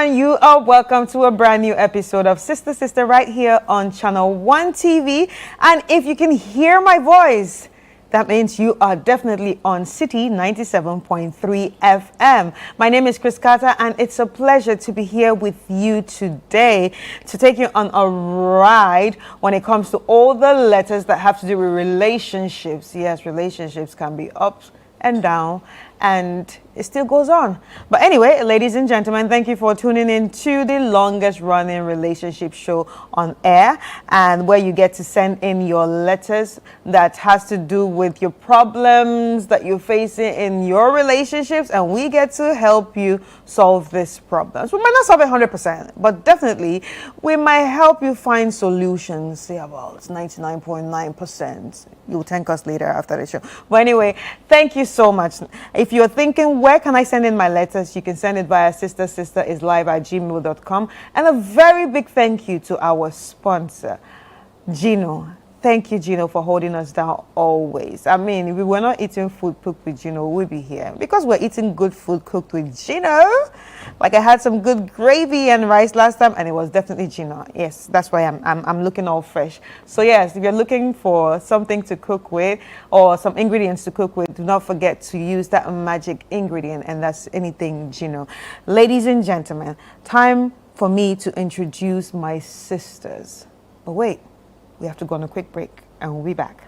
everyone. You are welcome to a brand new episode of Sister Sister right here on Channel 1 TV. And if you can hear my voice, that means you are definitely on City 97.3 FM. My name is Kata, and it's a pleasure to be here with you today to take you on a ride when it comes to all the letters that have to do with relationships. Yes, relationships can be up and down, and it still goes on. But anyway, ladies and gentlemen, thank you for tuning in to the longest running relationship show on air, and where you get to send in your letters that has to do with your problems that you're facing in your relationships, and we get to help you solve these problems. We might not solve it 100%, but definitely we might help you find solutions. Say about 99.9%. You'll thank us later after the show. But anyway, thank you so much. If you're thinking, where can I send in my letters? You can send it via sistersisterislive@gmail.com. And a very big thank you to our sponsor, Gino. Thank you, Gino, for holding us down always. I mean, if we were not eating food cooked with Gino, we'd be here. Because we're eating good food cooked with Gino. Like I had some good gravy and rice last time, and it was definitely Gino. Yes, that's why I'm looking all fresh. So yes, if you're looking for something to cook with or some ingredients to cook with, do not forget to use that magic ingredient, and that's anything Gino. Ladies and gentlemen, time for me to introduce my sisters. But wait. We have to go on a quick break, and we'll be back.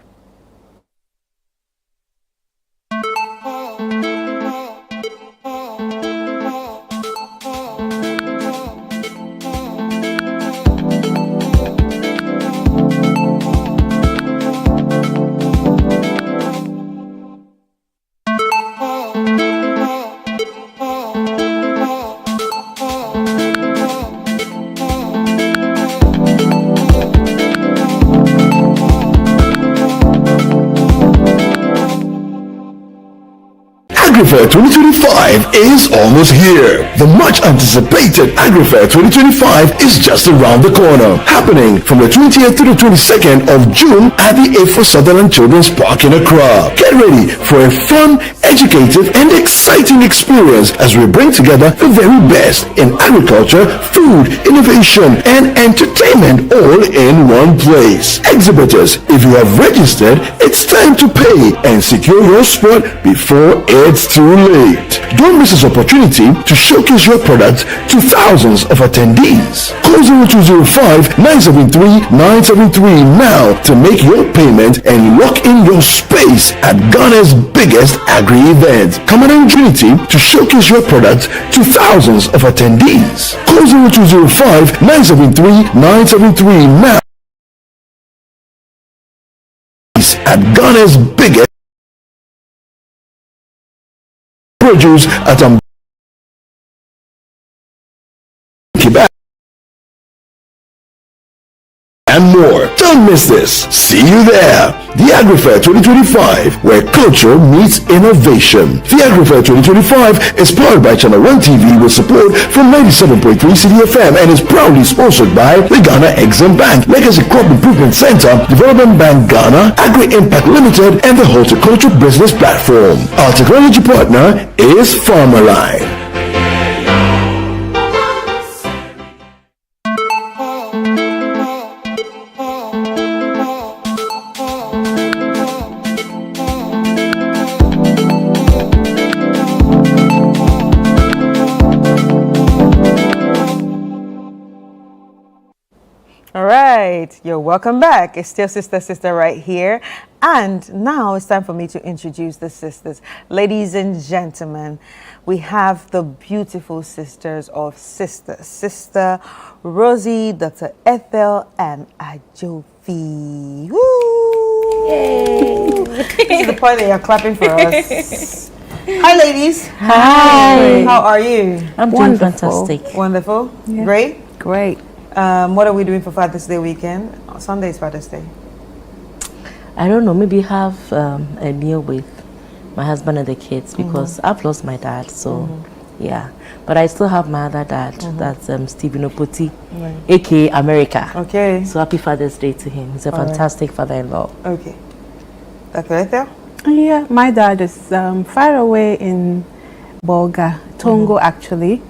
AgriFair 2025 is almost here. The much anticipated AgriFair 2025 is just around the corner, happening from the 20th to the 22nd of June at the A4 Sutherland Children's Park in Accra. Get ready for a fun, educative, and exciting experience as we bring together the very best in agriculture, food, innovation, and entertainment all in one place. Exhibitors, if you have registered, it's time to pay and secure your spot before it's too late. Don't miss this opportunity to showcase your products to thousands of attendees. Call 0205-973-973 now to make your payment and lock in your space at Ghana's biggest agri-event. Come on in Trinity to showcase your products to thousands of attendees. Call 0205-973-973 now at Ghana's biggest produce at Quebec and more. Don't miss this. See you there. The AgriFair 2025, where culture meets innovation. The AgriFair 2025 is powered by Channel 1 TV with support from 97.3 City FM and is proudly sponsored by the Ghana Exim Bank, Legacy Crop Improvement Center, Development Bank Ghana, Agri Impact Limited, and the Horticulture Business Platform. Our technology partner is Farmerline. All right, you're welcome back. It's still Sister right here. And now it's time for me to introduce the sisters. Ladies and gentlemen, we have the beautiful sisters of Sister Rosie, Dr. Ethel, and Ajofi. Woo! Yay! This is the point that you're clapping for us. Hi, ladies. Hi. How are you? I'm doing fantastic. Wonderful. Yeah. Great. Great. What are we doing for Father's Day weekend? Sunday is Father's Day. I don't know, maybe have a meal with my husband and the kids because I've lost my dad, so yeah. But I still have my other dad, that's Stephen Opoti, aka America. Okay. So happy Father's Day to him. He's a fantastic father-in-law. Okay. Dr. Ethel? Yeah, my dad is far away in Bolga, Tongo actually.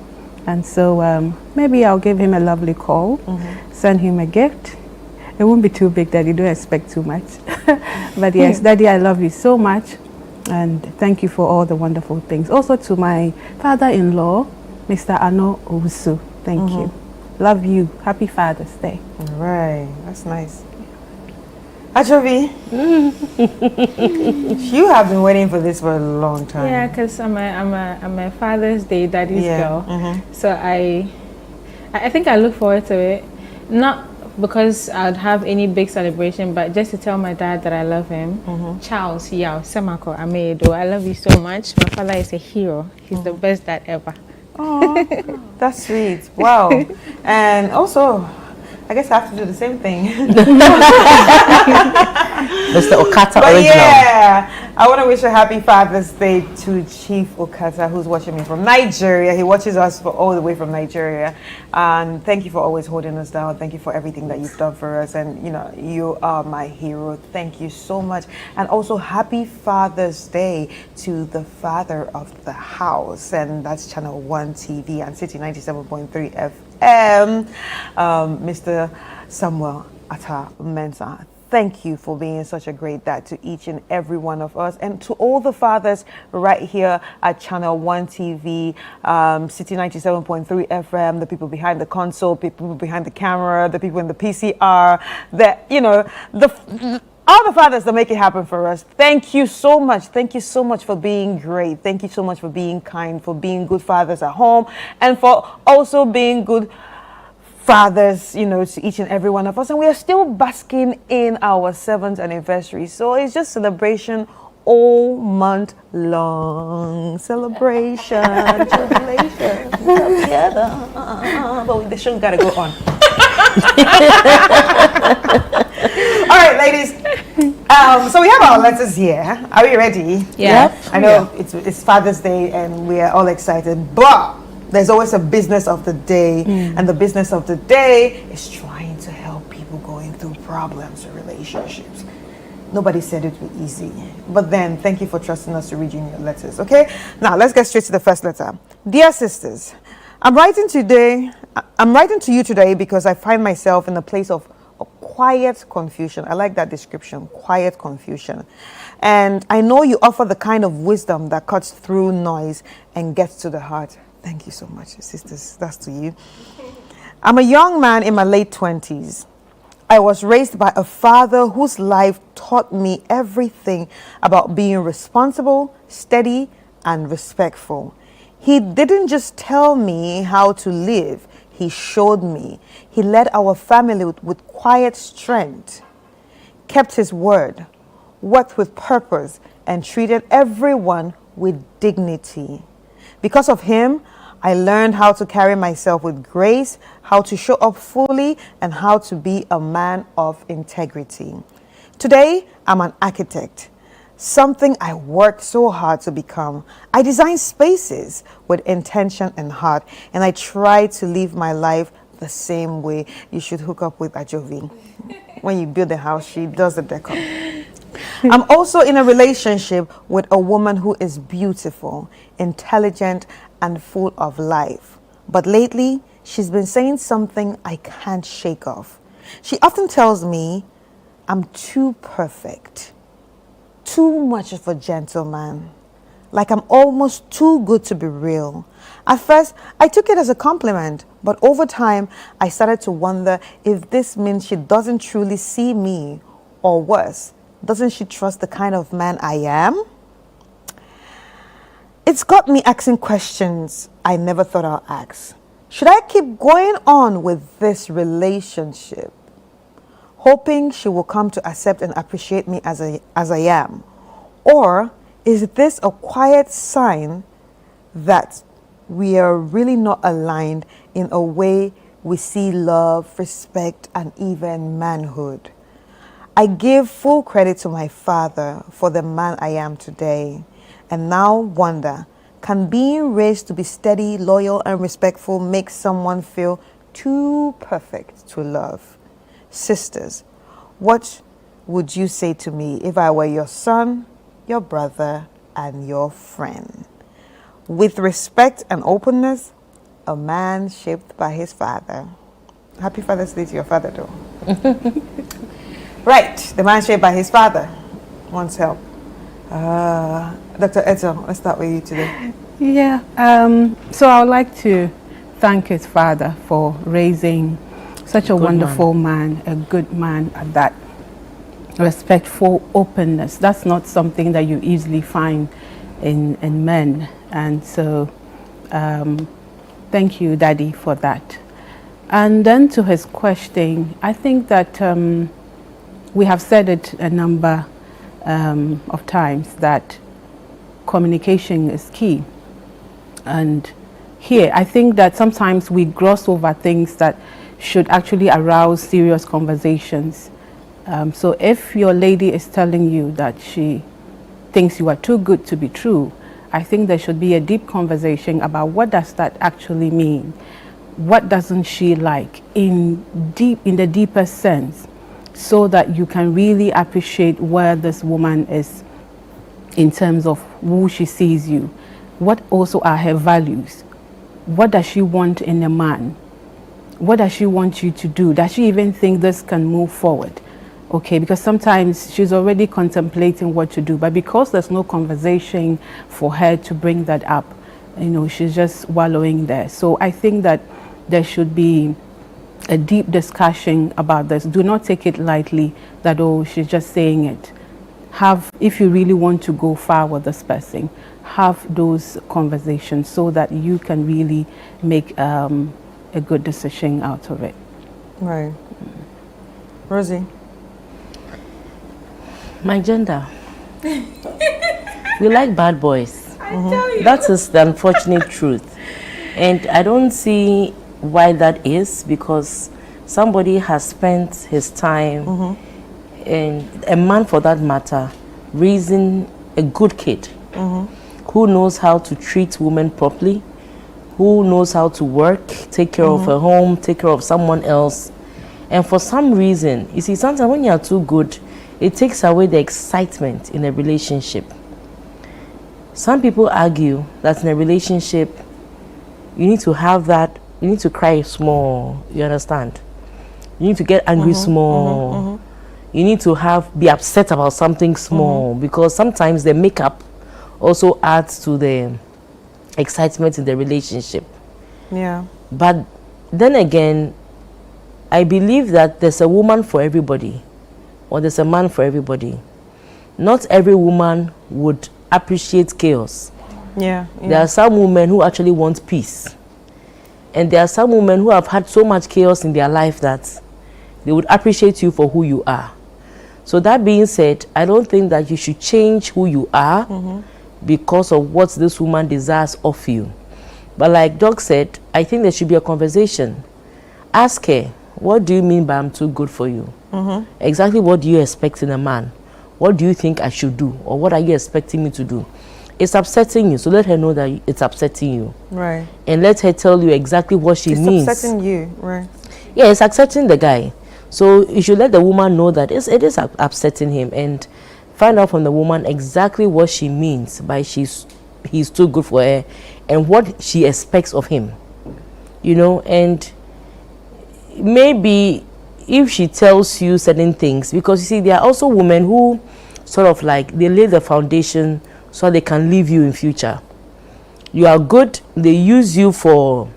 And so maybe I'll give him a lovely call, send him a gift. It won't be too big, Daddy. Don't expect too much. But yes, Daddy, I love you so much. And thank you for all the wonderful things. Also to my father-in-law, Mr. Ano Owusu. Thank you. Love you. Happy Father's Day. All right, that's nice. Achovi, you have been waiting for this for a long time. Yeah, because I'm a Father's Day daddy's girl. So I think I look forward to it. Not because I'd have any big celebration, but just to tell my dad that I love him. Charles Yao Semako Amedo, I love you so much. My father is a hero. He's the best dad ever. Oh, that's sweet. Wow. And also, I guess I have to do the same thing. Mr. Okata But original. yeah, I want to wish a happy Father's Day to Chief Okata, who's watching me from Nigeria. He watches us all the way from Nigeria. And thank you for always holding us down. Thank you for everything that you've done for us. And, you know, you are my hero. Thank you so much. And also happy Father's Day to the father of the house. And that's Channel 1 TV and City 97.3 FM, Mr. Samuel Atta Mensah. Thank you for being such a great dad to each and every one of us, and to all the fathers right here at Channel 1 TV, City 97.3 FM, the people behind the console, people behind the camera, the people in the PCR, that, you know, all the fathers that make it happen for us. Thank you so much. Thank you so much for being great. Thank you so much for being kind, for being good fathers at home, and for also being good fathers, you know, to each and every one of us. And we are still basking in our 7th anniversary. So it's just celebration all month long. Celebration, jubilation, together. But the show gotta go on. All right, ladies. So we have our letters here. Are we ready? Yeah. Yep. I know it's Father's Day and we are all excited, but there's always a business of the day, and the business of the day is trying to help people going through problems or relationships. Nobody said it was easy, but then thank you for trusting us to read you your letters. Okay, now let's get straight to the first letter. Dear sisters, I'm writing to you today because I find myself in a place of quiet confusion. I like that description, quiet confusion. And I know you offer the kind of wisdom that cuts through noise and gets to the heart. Thank you so much, sisters. That's to you. I'm a young man in my late 20s. I was raised by a father whose life taught me everything about being responsible, steady, and respectful. He didn't just tell me how to live, he showed me. He led our family with quiet strength, kept his word, worked with purpose, and treated everyone with dignity. Because of him, I learned how to carry myself with grace, how to show up fully, and how to be a man of integrity. Today, I'm an architect, something I worked so hard to become. I design spaces with intention and heart, and I try to live my life the same way. You should hook up with Ajovi. When you build a house, she does the decor. I'm also in a relationship with a woman who is beautiful, intelligent, and full of life. But lately, she's been saying something I can't shake off. She often tells me I'm too perfect, too much of a gentleman, like I'm almost too good to be real. At first, I took it as a compliment, but over time, I started to wonder if this means she doesn't truly see me, or worse, doesn't she trust the kind of man I am? It's got me asking questions I never thought I'd ask. Should I keep going on with this relationship, hoping she will come to accept and appreciate me as I am? Or is this a quiet sign that we are really not aligned in a way we see love, respect, and even manhood? I give full credit to my father for the man I am today, and now wonder, can being raised to be steady, loyal, and respectful make someone feel too perfect to love? Sisters, what would you say to me if I were your son, your brother, and your friend? With respect and openness, a man shaped by his father. Happy Father's Day to your father, though. Right, the man shaped by his father wants help. Dr. Edzo, let's start with you today. Yeah, so I would like to thank his father for raising such a wonderful man, a good man at that. Respectful openness. That's not something that you easily find in men. And so thank you, Daddy, for that. And then to his question, I think that we have said it a number of times that communication is key. And here, I think that sometimes we gloss over things that should actually arouse serious conversations. So if your lady is telling you that she thinks you are too good to be true, I think there should be a deep conversation about what does that actually mean. What doesn't she like in the deeper sense, so that you can really appreciate where this woman is in terms of who she sees you. What also are her values? What does she want in a man? What does she want you to do? Does she even think this can move forward? Okay, because sometimes she's already contemplating what to do, but because there's no conversation for her to bring that up, you know, she's just wallowing there. So I think that there should be a deep discussion about this. Do not take it lightly that, oh, she's just saying it. If you really want to go far with this person, have those conversations so that you can really make a good decision out of it. Right. Rosie? My gender. We like bad boys. I tell you. That is the unfortunate truth. And I don't see why that is, because somebody has spent his time, and a man for that matter, raising a good kid who knows how to treat women properly, who knows how to work, take care of a home, take care of someone else. And for some reason, you see, sometimes when you are too good, it takes away the excitement in a relationship. Some people argue that in a relationship, you need to have that, you need to cry small, you understand? You need to get angry small. You need to be upset about something small, because sometimes the makeup also adds to the excitement in the relationship. Yeah. But then again, I believe that there's a woman for everybody, or there's a man for everybody. Not every woman would appreciate chaos. Yeah. There are some women who actually want peace. And there are some women who have had so much chaos in their life that they would appreciate you for who you are. So that being said, I don't think that you should change who you are because of what this woman desires of you. But like Doc said, I think there should be a conversation. Ask her, what do you mean by I'm too good for you? Exactly what do you expect in a man? What do you think I should do? Or what are you expecting me to do? It's upsetting you, so let her know that it's upsetting you. Right. And let her tell you exactly what she means. It's upsetting you, right? Yeah, it's upsetting the guy. So you should let the woman know that it is upsetting him, and find out from the woman exactly what she means by he's too good for her, and what she expects of him. You know, and maybe if she tells you certain things, because you see, there are also women who sort of like, they lay the foundation so they can leave you in future. You are good, they use you for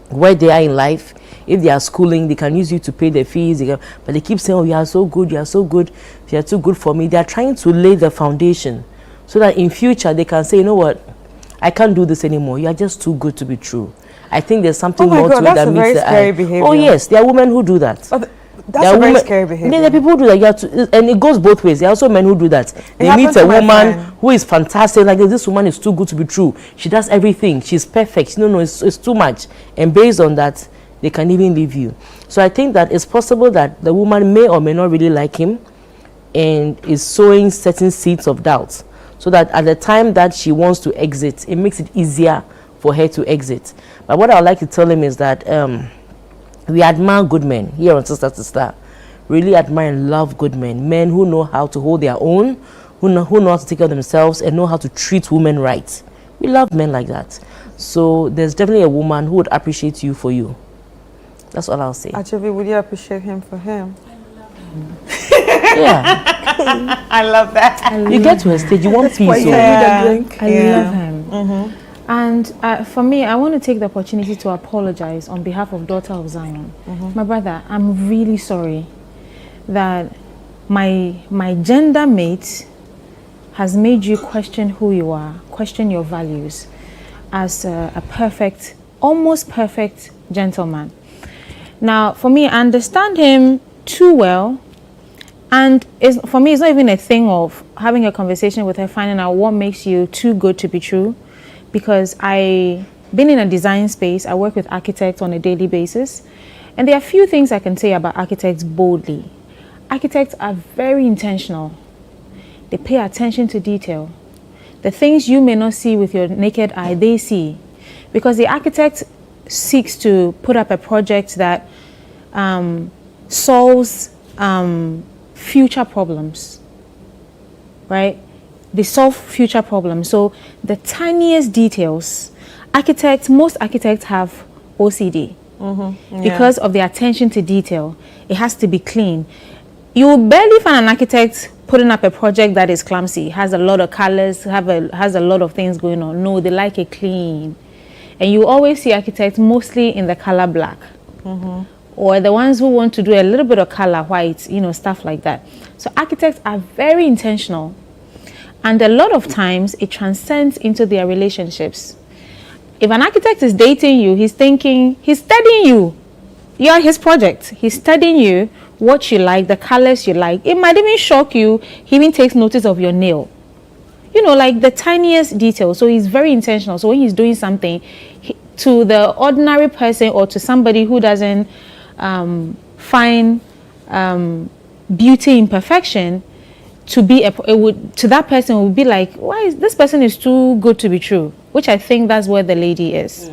where they are in life. If they are schooling, they can use you to pay their fees. But they keep saying, oh, you are so good, you are so good, you are too good for me. They are trying to lay the foundation so that in future they can say, you know what, I can't do this anymore. You are just too good to be true. I think there's something more to it that meets the eye. Behavior. Oh yes, there are women who do that. That's a very scary behavior. There are people who do that. You have to, and it goes both ways. There are also men who do that. They meet a woman who is fantastic, like this woman is too good to be true. She does everything. She's perfect. No, it's too much. And based on that, they can even leave you. So I think that it's possible that the woman may or may not really like him, and is sowing certain seeds of doubt, so that at the time that she wants to exit, it makes it easier for her to exit. But what I would like to tell him is that we admire good men here on Sister to Star. Really admire and love good men. Men who know how to hold their own, who know how to take care of themselves, and know how to treat women right. We love men like that. So there's definitely a woman who would appreciate you for you. That's all I'll say. Actually, would you appreciate him for him? Yeah. I love that. You get to a stage, you want peace. Why you Yeah. need a drink. I love him. And for me, I want to take the opportunity to apologize on behalf of Daughter of Zion. My brother, I'm really sorry that my gender mate has made you question who you are, question your values as a perfect, almost perfect gentleman. Now, for me, I understand him too well. And for me, it's not even a thing of having a conversation with her, finding out what makes you too good to be true. Because I've been in a design space, I work with architects on a daily basis. And there are a few things I can say about architects boldly. Architects are very intentional. They pay attention to detail. The things you may not see with your naked eye, they see. Because the architect seeks to put up a project that solves future problems, right? They solve future problems. So the tiniest details, most architects have OCD because of the attention to detail. It has to be clean. You will barely find an architect putting up a project that is clumsy, has a lot of colors, has a lot of things going on. No, they like it clean. And you always see architects mostly in the color black. Or the ones who want to do a little bit of color, white, stuff like that. So architects are very intentional. And a lot of times it transcends into their relationships. If an architect is dating you, he's studying you. You are his project. He's studying you, what you like, the colors you like. It might even shock you. He even takes notice of your nail. Like the tiniest detail. So he's very intentional. So when he's doing something, to the ordinary person or to somebody who doesn't find beauty in perfection, to that person would be like, why is this person is too good to be true? Which I think that's where the lady is.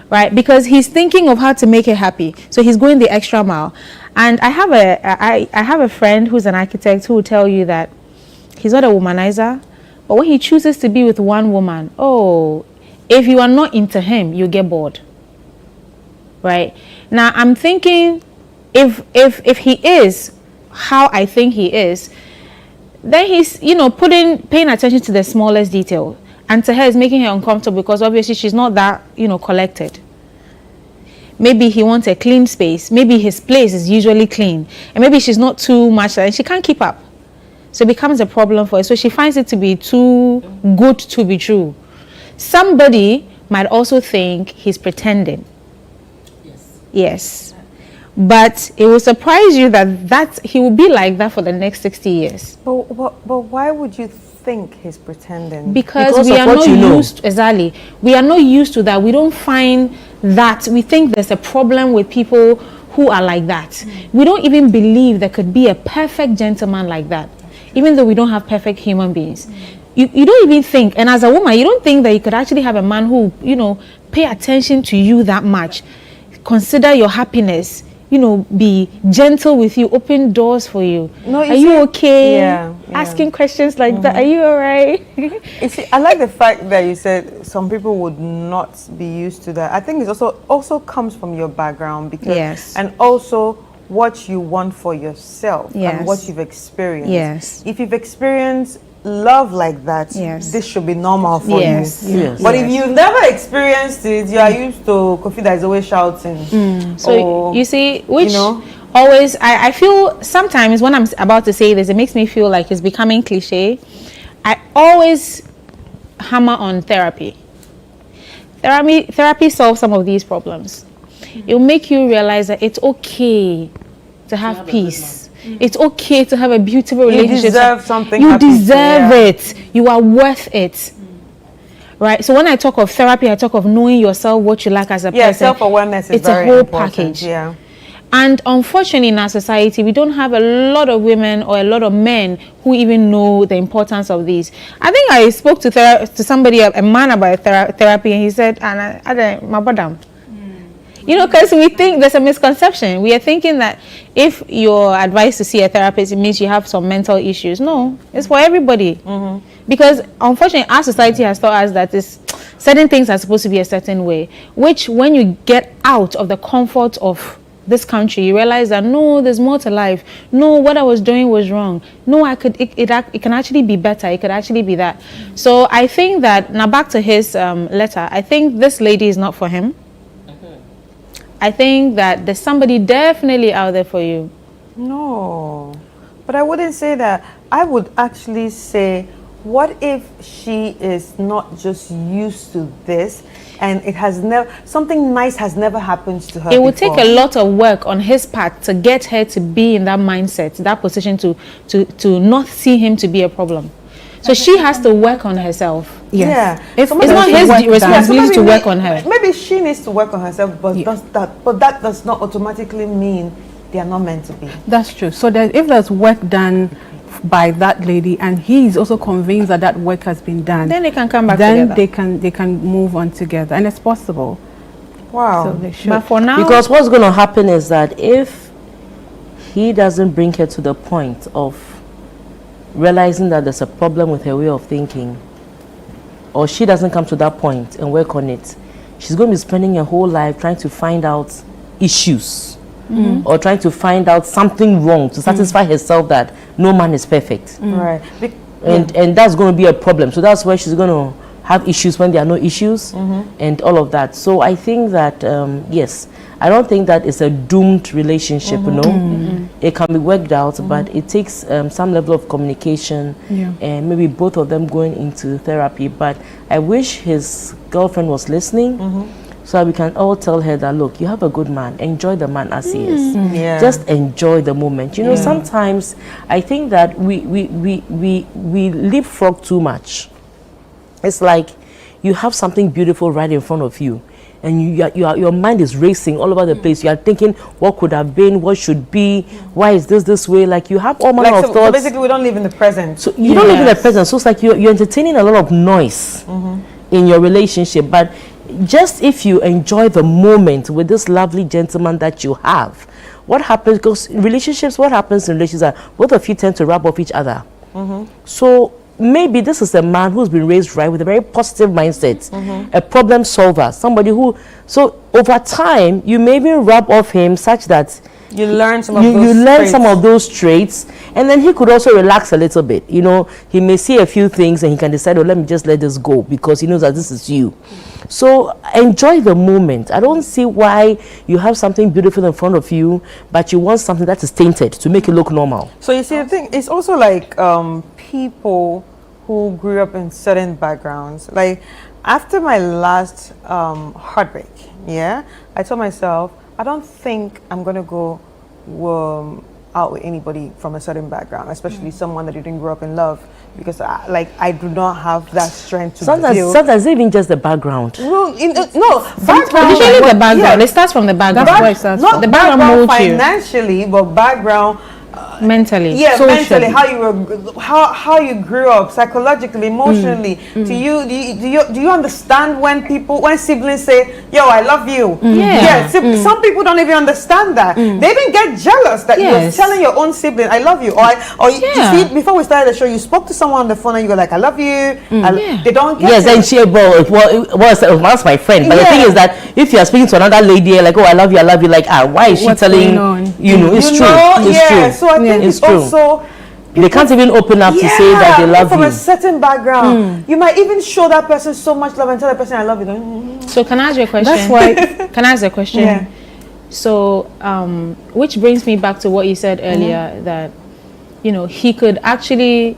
Right? Because he's thinking of how to make her happy. So he's going the extra mile. And I have a friend who's an architect who will tell you that he's not a womanizer, but when he chooses to be with one woman, if you are not into him, you get bored. Right? Now I'm thinking if he is how I think he is, then he's paying attention to the smallest detail, and to her it's making her uncomfortable because obviously she's not that collected. Maybe he wants a clean space, maybe his place is usually clean, and maybe she's not too much and she can't keep up, so it becomes a problem for her. So she finds it to be too good to be true. Somebody might also think he's pretending. Yes. But it will surprise you that he will be like that for the next 60 years. But why would you think he's pretending? Because we are not used, exactly. We are not used to that. We don't find that. We think there's a problem with people who are like that. We don't even believe there could be a perfect gentleman like that, even though we don't have perfect human beings. You don't even think, and as a woman, you don't think that you could actually have a man who, pay attention to you that much, consider your happiness, be gentle with you, open doors for you. No, are you okay? Yeah. Asking questions like that. Are you all right? You see, I like the fact that you said some people would not be used to that. I think it also comes from your background, because and also what you want for yourself and what you've experienced. Yes. If you've experienced love like that, this should be normal for you. But if you've never experienced it, you are used to Kofi that is always shouting. So you see, which always I feel sometimes when I'm about to say this, it makes me feel like it's becoming cliche. I always hammer on therapy. Therapy solves some of these problems. It will make you realize that it's okay to have peace. It's okay to have a beautiful relationship. You deserve something. You deserve it. You are worth it. Right? So when I talk of therapy, I talk of knowing yourself, what you like as a person. Self-awareness is very important. It's a whole important. package. And unfortunately in our society, we don't have a lot of women or a lot of men who even know the importance of these. I think I spoke to somebody, a man, about therapy, and he said, my brother. Because we think there's a misconception. We are thinking that if you're advised to see a therapist, it means you have some mental issues. No, it's for everybody. Because unfortunately, our society has taught us that certain things are supposed to be a certain way, which when you get out of the comfort of this country, you realize that no, there's more to life. No, what I was doing was wrong. No, it can actually be better. It could actually be that. So I think that, now back to his letter, I think this lady is not for him. I think that there's somebody definitely out there for you. No, but I wouldn't say that. I would actually say, what if she is not just used to this, and it has never, something nice has never happened to her? It would take a lot of work on his part to get her to be in that mindset, that position, to not see him to be a problem. So she has to work on herself. Yes. Yeah, It's not his responsibility to work on her. Maybe she needs to work on herself, but that does not automatically mean they are not meant to be. That's true. So that if there's work done by that lady, and he's also convinced that that work has been done, Then they can come back then together. they can move on together, and it's possible. Wow. So they should. But for now, Because what's going to happen is that if he doesn't bring her to the point of realizing that there's a problem with her way of thinking, or she doesn't come to that point and work on it, she's going to be spending her whole life trying to find out issues, or trying to find out something wrong to satisfy herself that no man is perfect. Right. And that's going to be a problem. So that's where she's going to have issues when there are no issues, and all of that. So I think that yes, I don't think that it's a doomed relationship. You know, it can be worked out, but it takes some level of communication, and maybe both of them going into therapy. But I wish his girlfriend was listening, so that we can all tell her that, look, you have a good man, enjoy the man as he is. Yeah. Just enjoy the moment. You know, sometimes I think that we leapfrog too much. It's like you have something beautiful right in front of you, and your mind is racing all over the place. You are thinking, what could have been, what should be, why is this way? Like you have all manner of So thoughts. basically, we don't live in the present. So you don't live in the present. So it's like you're entertaining a lot of noise in your relationship. But just if you enjoy the moment with this lovely gentleman that you have, what happens? Because relationships, what happens in relationships are both of you tend to rub off each other. So maybe this is a man who's been raised right with a very positive mindset, a problem solver, somebody who, so over time you maybe rub off him such that You learn some of you those learn traits. some of those traits, and then he could also relax a little bit. You know, he may see a few things and he can decide, oh, let me just let this go, because he knows that this is you. So enjoy the moment. I don't see why you have something beautiful in front of you, but you want something that is tainted to make it look normal. So you see, the thing is also like people who grew up in certain backgrounds. Like after my last heartbreak, I told myself, I don't think I'm gonna go out with anybody from a certain background, especially someone that didn't grow up in love, because I do not have that strength to deal. Sometimes even just the background. Well, no, background. usually the background, it starts from the background. That's why it starts Not from. the The background background molds you. financially, but background. Mentally, Yeah, socially. mentally, how you grew up, psychologically, emotionally. Do you understand when siblings say, "Yo, I love you"? Some people don't even understand that. They even get jealous that you're Yes. telling your own sibling, "I love you," you see, before we started the show, you spoke to someone on the phone and you go like, "I love you." They don't get Yes, it. and she was my friend. But the thing is that if you are speaking to another lady, like, oh, I love you, like, why is she What's telling? going on? You know, it's true. It's true. So I think It's it's true. also. They can't even open up to say that they love from you. a certain background. You might even show that person so much love and tell that person, "I love you." So can I ask you a question? That's why. Can I ask a question? Yeah. So, which brings me back to what you said earlier, that, you know, he could actually,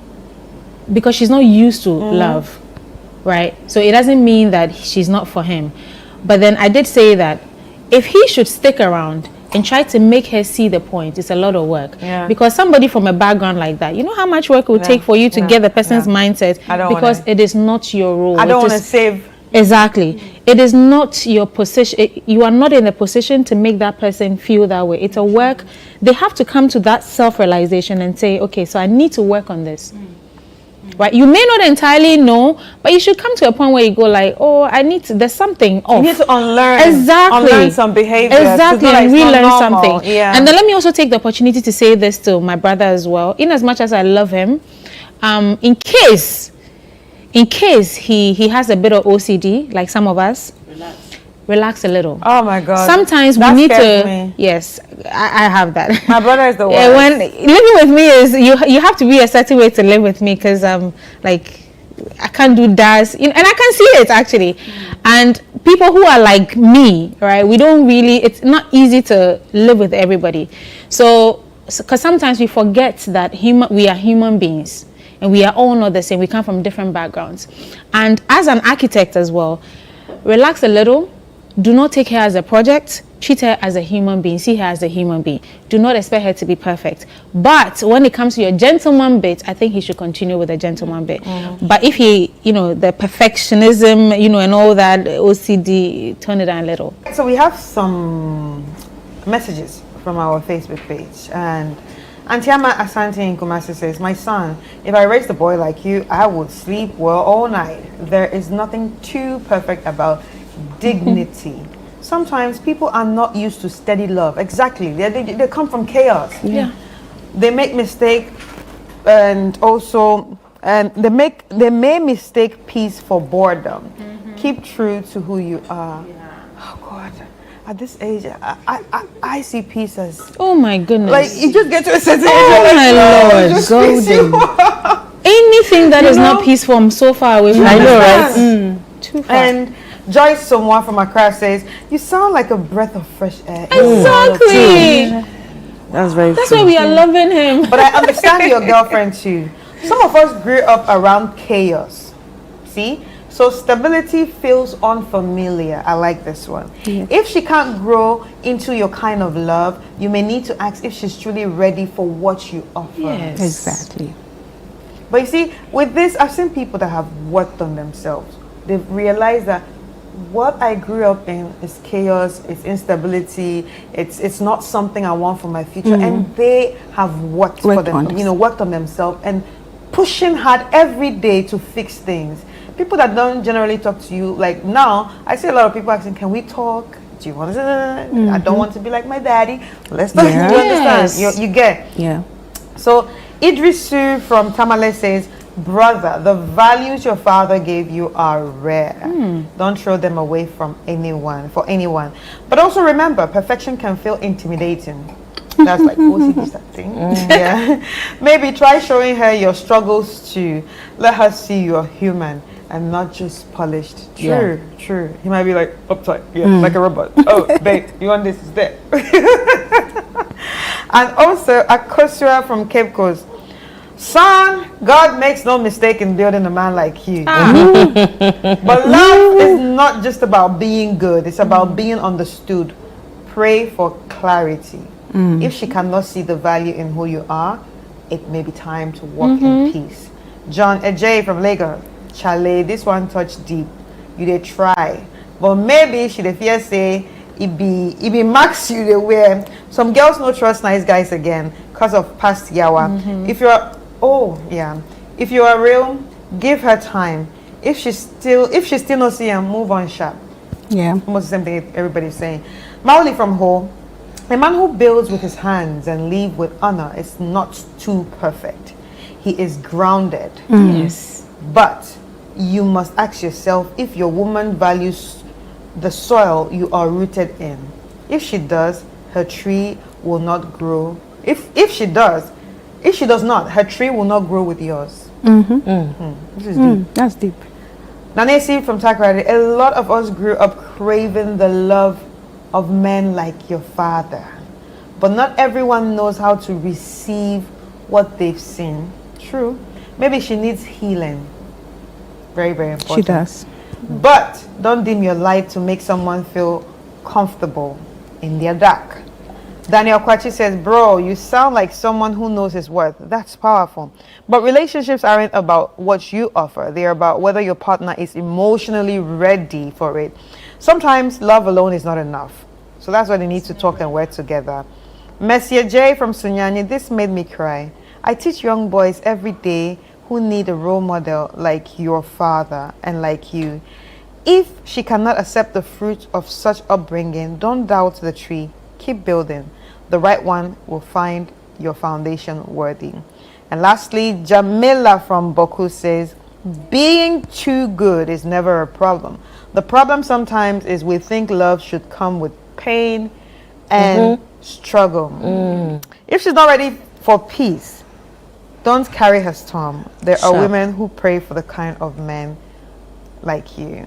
because she's not used to love, right? So it doesn't mean that she's not for him. But then I did say that if he should stick around and try to make her see the point, it's a lot of work. Yeah. Because somebody from a background like that, you know how much work it would take for you to get the person's mindset, I don't because wanna. it is not your role. I don't It want to is- save. Exactly. It is not your position. You are not in the position to make that person feel that way. It's a work. They have to come to that self-realization and say, okay, so I need to work on this. Right? You may not entirely know, but you should come to a point where you go like, oh, there's something off. You need to unlearn. Exactly. Unlearn some behavior. Exactly, and relearn something. Yeah. And then let me also take the opportunity to say this to my brother as well. In as much as I love him, in case in case he has a bit of OCD, like some of us, relax a little. Oh my God. Sometimes we That need scares to. me. Yes, I have that. My brother is the worst. Yeah, when living with me is you have to be a certain way to live with me, because like I can't do that, and I can see it actually. And people who are like me, right? We don't really. It's not easy to live with everybody. So because sometimes we forget that we are human beings, and we are all not the same. We come from different backgrounds, and as an architect as well, relax a little. Do not take her as a project. Treat her as a human being. See her as a human being. Do not expect her to be perfect. But when it comes to your gentleman bit, I think he should continue with the gentleman bit. But if he, the perfectionism, and all that OCD, turn it down a little. So we have some messages from our Facebook page, and Antiama Asante in Kumasi says, "My son, if I raised a boy like you, I would sleep well all night. There is nothing too perfect about dignity. Sometimes people are not used to steady love. Exactly. They come from chaos. Yeah. They make mistake, and also they may mistake peace for boredom. Keep true to who you are." Oh God. At this age, I see peace as, Oh my goodness. like, you just get to a certain age. Oh you're my like, Lord, just peace you are. anything that is not peaceful, I'm so far away from. I know, right? Too far. And Joyce, someone from Accra, says, "You sound like a breath of fresh air." Exactly. That's very That's true. why we are loving him. But I understand your girlfriend too. Some of us grew up around chaos. See? So stability feels unfamiliar. I like this one. If she can't grow into your kind of love, you may need to ask if she's truly ready for what you offer. Yes. Exactly. But you see, with this, I've seen people that have worked on themselves. They've realized that what I grew up in is chaos, it's instability, it's not something I want for my future. And they have worked for them, worked on themselves and pushing hard every day to fix things. People that don't generally talk to you, like now, I see a lot of people asking, "Can we talk? Do you want to?" I don't want to be like my daddy. Let's talk. Yeah. You understand? You get. Yeah. So Idrisu from Tamale says, "Brother, the values your father gave you are rare. Don't throw them away for anyone. But also remember, perfection can feel intimidating." That's like OCD thing. Yeah. Maybe try showing her your struggles too. Let her see you're human and not just polished. True. He might be like uptight, like a robot. "Oh, babe, you want this? Is there?" And also Akosua from Cape Coast, "Son, God makes no mistake in building a man like you." But love is not just about being good, it's about being understood. Pray for clarity. If she cannot see the value in who you are, it may be time to walk in peace. John Ejay from Lagos, "Chale, this one touched deep. You did try, but maybe she dey fear say it be max you dey wear. Some girls no trust nice guys again because of past yawa. If you are real, give her time. If she still not see him, move on sharp." Yeah. Almost the same thing everybody's saying. Mauli from Ho, "A man who builds with his hands and live with honor is not too perfect. He is grounded." Yes. But you must ask yourself if your woman values the soil you are rooted in. If she does, her tree will not grow. If she does not, her tree will not grow with yours. This is deep. That's deep. Nanesi from Takoradi, "A lot of us grew up craving the love of men like your father, but not everyone knows how to receive what they've seen." True. Maybe she needs healing. Very, very important. She does. But don't dim your light to make someone feel comfortable in their dark. Daniel Kwachi says, "Bro, you sound like someone who knows his worth." That's powerful. But relationships aren't about what you offer. They're about whether your partner is emotionally ready for it. Sometimes love alone is not enough. So that's why they need to talk and work together. Messier J from Sunyani, "This made me cry. I teach young boys every day who need a role model like your father and like you. If she cannot accept the fruit of such upbringing, don't doubt the tree. Keep building. The right one will find your foundation worthy." And lastly, Jamila from Boku says, Being too good is never a problem. The problem sometimes is we think love should come with pain and struggle. If she's not ready for peace, don't carry her storm. There are women who pray for the kind of men like you.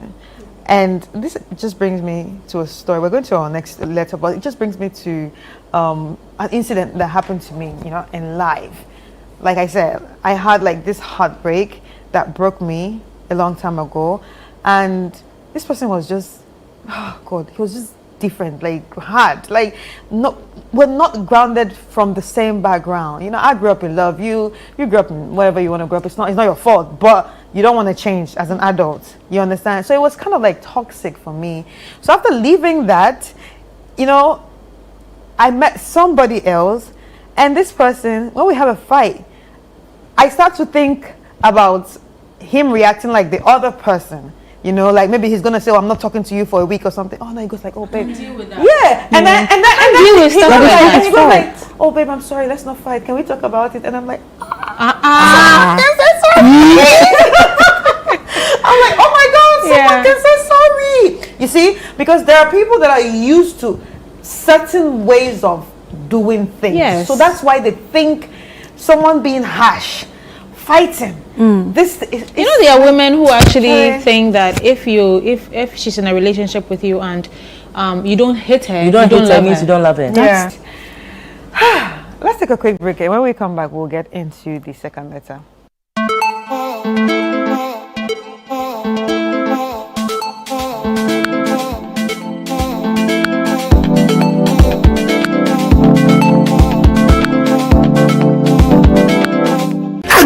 And this just brings me to a story. We're going to our next letter, but it just brings me to an incident that happened to me, in life. Like I said, I had like this heartbreak that broke me a long time ago, and this person was just, oh God, he was just different, like hard, like we're not grounded from the same background. I grew up in love. You grew up in wherever you want to grow up. It's not your fault, but you don't want to change as an adult. You understand? So it was kind of like toxic for me. So after leaving that, I met somebody else, and this person, when we have a fight, I start to think about him reacting like the other person. Like maybe he's gonna say, "Oh, I'm not talking to you for a week" or something. Oh no, he goes like, "Oh babe, deal with that." Yeah, and then he goes like, "Oh babe, I'm sorry, let's not fight. Can we talk about it?" And I'm like, I'm like, "Oh my God, someone can say sorry." You see, because there are people that are used to certain ways of doing things. Yes. So that's why they think someone being harsh, fighting. This is, there are women who actually think that if she's in a relationship with you and you don't hit her, you don't hit her means you don't love her. Yeah. Let's take a quick break, and when we come back, we'll get into the second letter.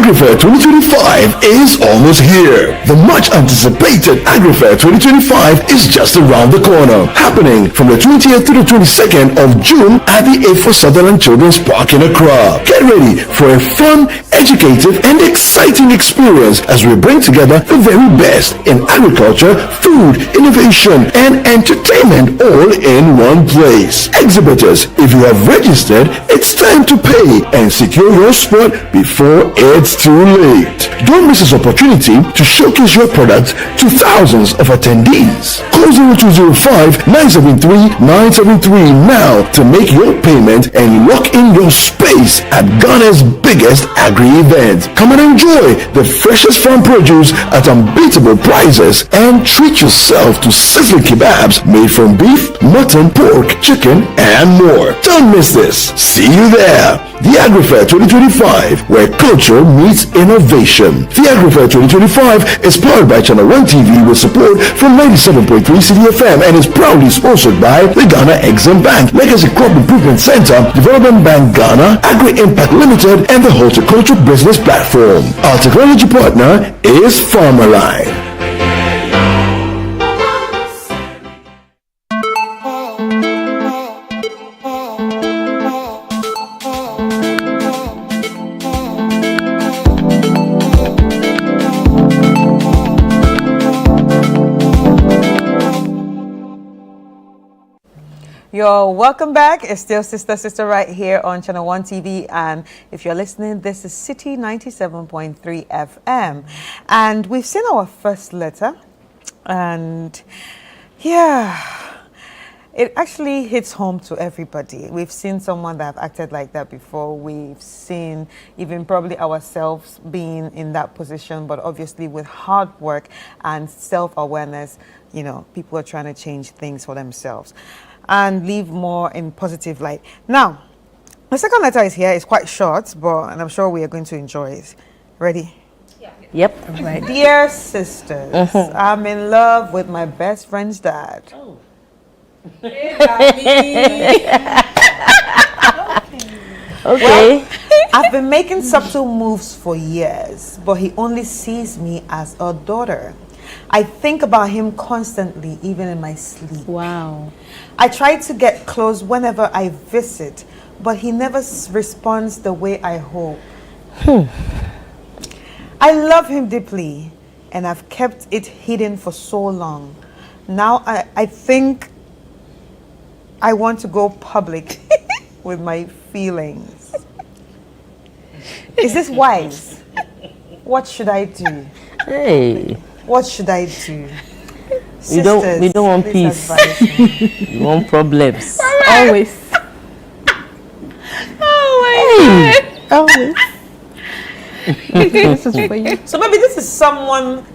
AgriFair 2025 is almost here. The much anticipated AgriFair 2025 is just around the corner, happening from the 20th to the 22nd of June at the A4 Sutherland Children's Park in Accra. Get ready for a fun, educative, and exciting experience as we bring together the very best in agriculture, food, innovation, and entertainment all in one place. Exhibitors, if you have registered, it's time to pay and secure your spot before it's too late. Don't miss this opportunity to showcase your product to thousands of attendees. Call 0205 973 973 now to make your payment and lock in your space at Ghana's biggest agri event. Come and enjoy the freshest farm produce at unbeatable prices and treat yourself to sizzling kebabs made from beef, mutton, pork, chicken, and more. Don't miss this. See you there. The AgriFair 2025, where culture meets innovation. The AgriFair 2025 is powered by Channel 1 TV with support from 97.3 CDFM and is proudly sponsored by the Ghana Exim Bank, Legacy Crop Improvement Center, Development Bank Ghana, Agri Impact Limited, and the Horticulture Business Platform. Our technology partner is Farmerline. Yo, welcome back. It's still Sister right here on Channel 1 TV. And if you're listening, this is City 97.3 FM. And we've seen our first letter. And yeah, it actually hits home to everybody. We've seen someone that have acted like that before. We've seen even probably ourselves being in that position. But obviously with hard work and self-awareness, people are trying to change things for themselves and live more in positive light. Now, the second letter is here. It's quite short, and I'm sure we are going to enjoy it. Ready? Yeah. Yep. Right. Dear sisters, I'm in love with my best friend's dad. Oh. Okay. Well, I've been making subtle moves for years, but he only sees me as a daughter. I think about him constantly, even in my sleep. Wow. I try to get close whenever I visit, but he never responds the way I hope. I love him deeply, and I've kept it hidden for so long. Now I think I want to go public with my feelings. Is this wise? What should I do? Hey. What should I do? We don't want peace. We want problems. Always. Oh my God. Always. This is for you. So maybe this is someone,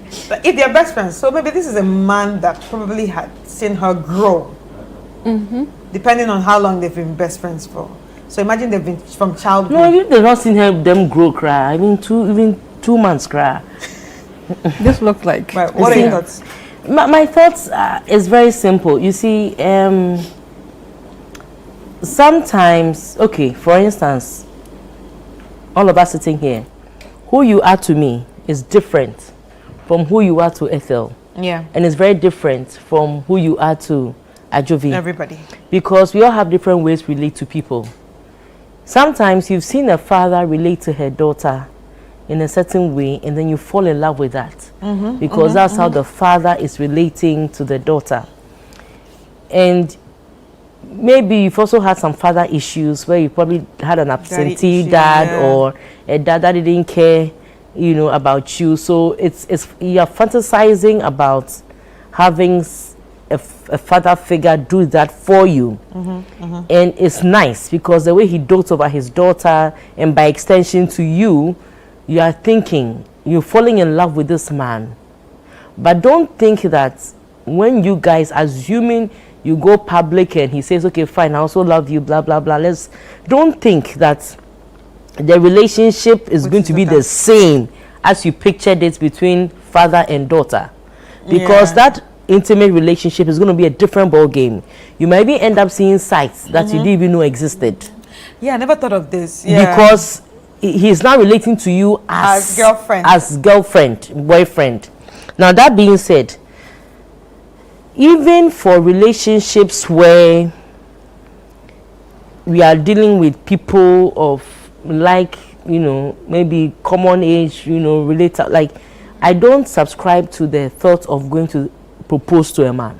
if they're best friends, so maybe this is a man that probably had seen her grow, depending on how long they've been best friends for. So imagine they've been from childhood. No, even they've not seen them grow, cry. I mean, even 2 months, cry. This looks like. Right, what are your thoughts? My thoughts is very simple. You see, sometimes, okay, for instance, all of us sitting here, who you are to me is different from who you are to Ethel. Yeah. And it's very different from who you are to Ajovi. Everybody. Because we all have different ways we relate to people. Sometimes you've seen a father relate to her daughter in a certain way, and then you fall in love with that. Because that's how the father is relating to the daughter. And maybe you've also had some father issues where you probably had an absentee dad, or a dad that didn't care, you know, about you. So it's you're fantasizing about having a father figure do that for you. And it's nice because the way he dotes over his daughter, and by extension to you, you are thinking you're falling in love with this man. But don't think that when you guys, assuming you go public and he says, okay, fine, I also love you, blah, blah, blah. Don't think that the relationship is going to be the same as you pictured it between father and daughter. Because that intimate relationship is going to be a different ball game. You might even end up seeing sites that you didn't even know existed. Yeah, I never thought of this. Yeah. Because he's now relating to you as girlfriend, boyfriend. Now, that being said, even for relationships where we are dealing with people of, like, you know, maybe common age, you know, related, like, I don't subscribe to the thought of going to propose to a man.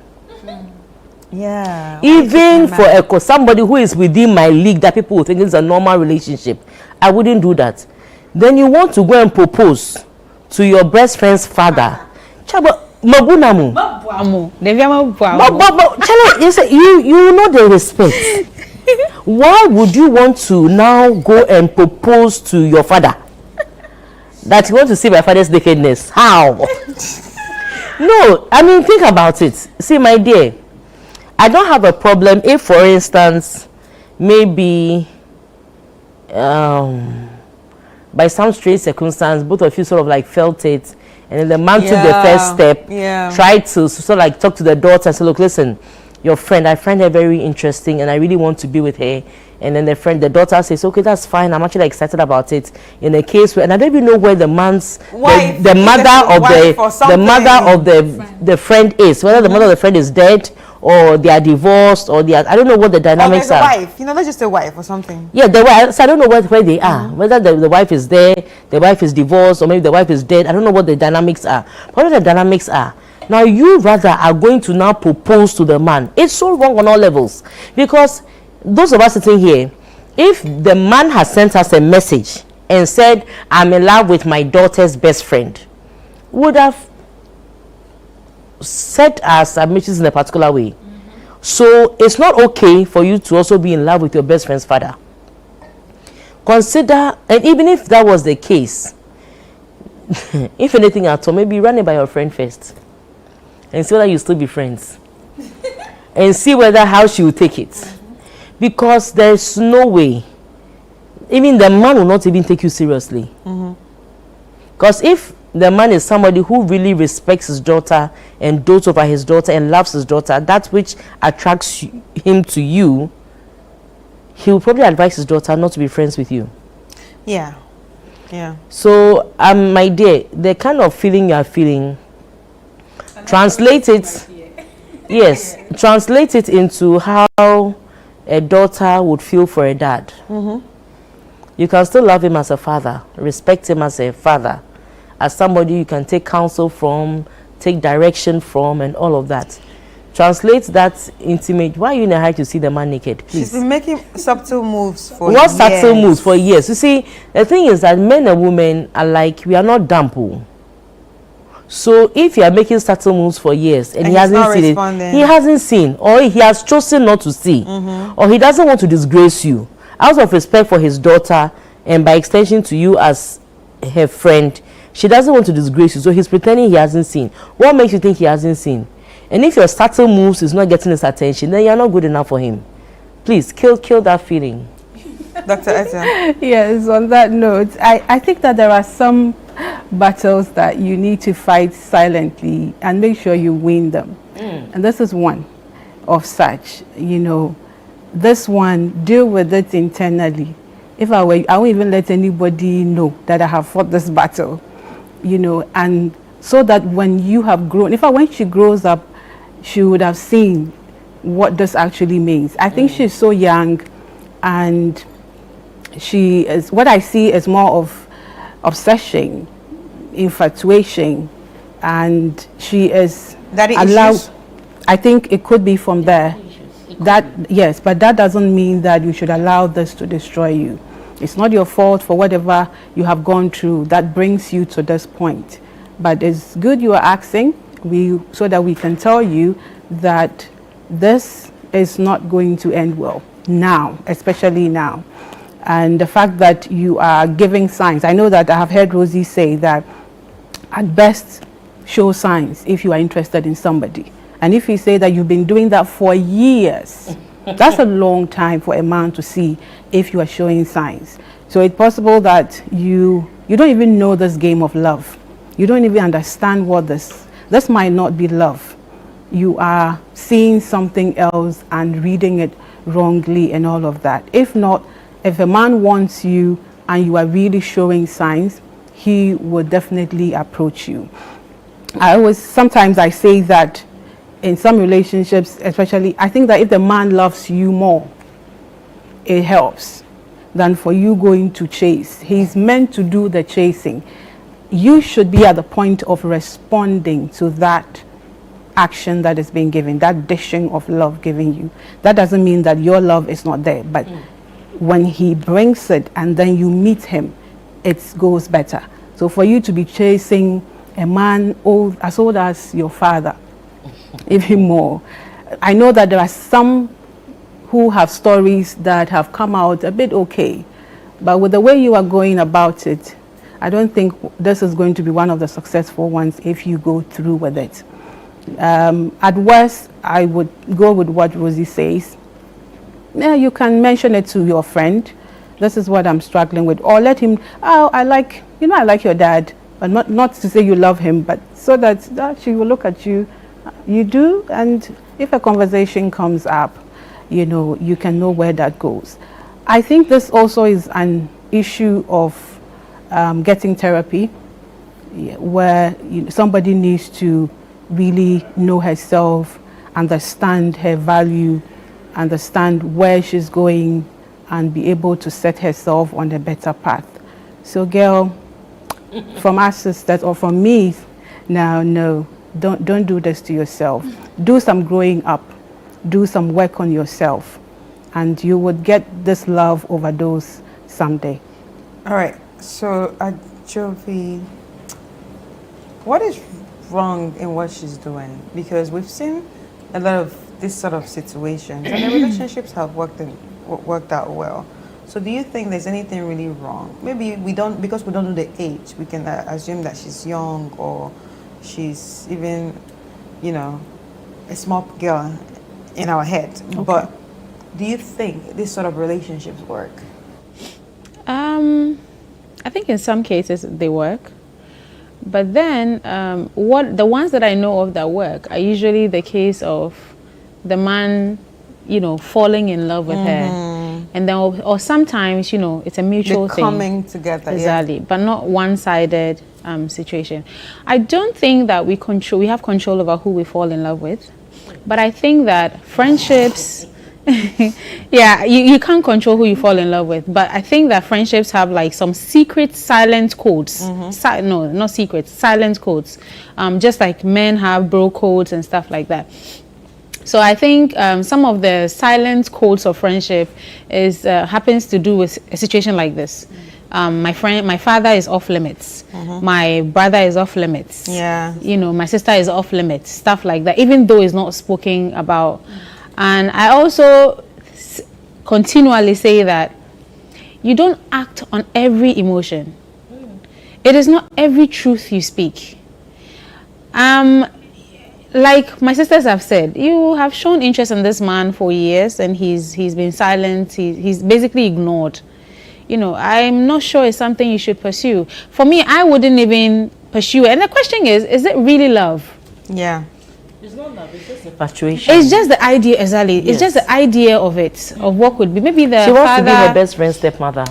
Yeah. Even for somebody who is within my league that people would think is a normal relationship, I wouldn't do that. Then you want to go and propose to your best friend's father. Chaba, mabunamu. You know the respect. Why would you want to now go and propose to your father? That you want to see my father's nakedness? How? No, I mean, think about it. See, my dear, I don't have a problem if, for instance, maybe by some strange circumstance, both of you sort of like felt it, and then the man took the first step, tried to sort of like talk to the daughter and say, look, listen, your friend, I find her very interesting and I really want to be with her. And then the daughter says, okay, that's fine, I'm actually excited about it. In a case where, and I don't even know where the man's wife, the mother of the friend is, whether the mother of the friend is dead or they are divorced, or they are, I don't know what the dynamics are. Wife, you know, that's just a wife or something. Yeah, the wife. So I don't know where they are. Whether the wife is there, the wife is divorced, or maybe the wife is dead. I don't know what the dynamics are. What the dynamics are. Now you rather are going to now propose to the man. It's so wrong on all levels, because those of us sitting here, if the man has sent us a message and said, I'm in love with my daughter's best friend, would have set our submissions in a particular way. So it's not okay for you to also be in love with your best friend's father. Consider, and even if that was the case, if anything at all, maybe run it by your friend first and see whether you still be friends and see whether how she will take it. Because there's no way, even the man will not even take you seriously. Because if the man is somebody who really respects his daughter and dotes over his daughter and loves his daughter, that which attracts him to you, he will probably advise his daughter not to be friends with you. Yeah. So, my dear, the kind of feeling you are feeling, translate it. Yes, translate it into how a daughter would feel for a dad. You can still love him as a father, respect him as a father, as somebody you can take counsel from, take direction from, and all of that. Translate that intimate. Why are you in a hurry to see the man naked? Please. She's been making subtle moves for years. What subtle moves for years? You see, the thing is that men and women are like, we are not dumb. So if you are making subtle moves for years and he hasn't seen it, he hasn't seen, or he has chosen not to see, or he doesn't want to disgrace you out of respect for his daughter, and by extension to you as her friend, she doesn't want to disgrace you, so he's pretending he hasn't seen. What makes you think he hasn't seen? And if your subtle moves is not getting his attention, then you're not good enough for him. Please kill that feeling. Dr. Etta. Yes, on that note, I think that there are some battles that you need to fight silently and make sure you win them. And this is one of such. You know, this one, deal with it internally. If I were, I won't even let anybody know that I have fought this battle, you know, and so that when you have grown, when she grows up, she would have seen what this actually means. I think she's so young, and she is, what I see is more of obsession, infatuation, and she is allowed. I think it could be from there. That, yes, but that doesn't mean that you should allow this to destroy you. It's not your fault for whatever you have gone through that brings you to this point. But it's good you are asking, so that we can tell you that this is not going to end well now, especially now. And the fact that you are giving signs. I know that I have heard Rosie say that at best, show signs if you are interested in somebody. And if you say that you've been doing that for years, that's a long time for a man to see if you are showing signs. So it's possible that you don't even know this game of love. You don't even understand what this might not be love. You are seeing something else and reading it wrongly and all of that. If not, if a man wants you and you are really showing signs, he would definitely approach you. Sometimes I say that in some relationships, especially, I think that if the man loves you more, it helps than for you going to chase. He's meant to do the chasing. You should be at the point of responding to that action that is being given, that dishing of love given you. That doesn't mean that your love is not there, but when he brings it and then you meet him, it goes better. So for you to be chasing a man as old as your father, even more. I know that there are some who have stories that have come out a bit okay, but with the way you are going about it, I don't think this is going to be one of the successful ones if you go through with it. At worst, I would go with what Rosie says. Yeah, you can mention it to your friend. This is what I'm struggling with. Or let him, I like your dad, but not to say you love him, but so that she will look at you. You do, and if a conversation comes up, you can know where that goes. I think this also is an issue of getting therapy, where somebody needs to really know herself, understand her value, understand where she's going, and be able to set herself on a better path. So girl, from our sisters or from me, now, no. Don't do this to yourself. Do some growing up. Do some work on yourself. And you would get this love overdose someday. All right. So, Jovi, what is wrong in what she's doing? Because we've seen a lot of this sort of situations, and the relationships have worked out well. So do you think there's anything really wrong? Maybe because we don't know the age, we can assume that she's young, or she's even, a small girl in our head. Okay. But do you think this sort of relationships work? I think in some cases they work. But then the ones that I know of that work are usually the case of the man, falling in love with her. And then, or sometimes, it's a mutual thing. Coming together. Exactly. Yeah. But not one-sided situation. I don't think that we have control over who we fall in love with. But I think that friendships, you can't control who you fall in love with. But I think that friendships have like some secret silent codes. No, not secret, silent codes. Just like men have bro codes and stuff like that. So I think some of the silent codes of friendship happens to do with a situation like this. my father is off limits. My brother is off limits. Yeah. You know, my sister is off limits. Stuff like that, even though it's not spoken about. And I also continually say that you don't act on every emotion. It is not every truth you speak. Like my sisters have said, you have shown interest in this man for years, and he's been silent. He's basically ignored. You know, I'm not sure it's something you should pursue. For me, I wouldn't even pursue it. And the question is it really love? Yeah. It's not love, it's just infatuation. It's just the idea, exactly. Yes. It's just the idea of it, of what could be. Maybe the She wants father, to be her best friend's stepmother.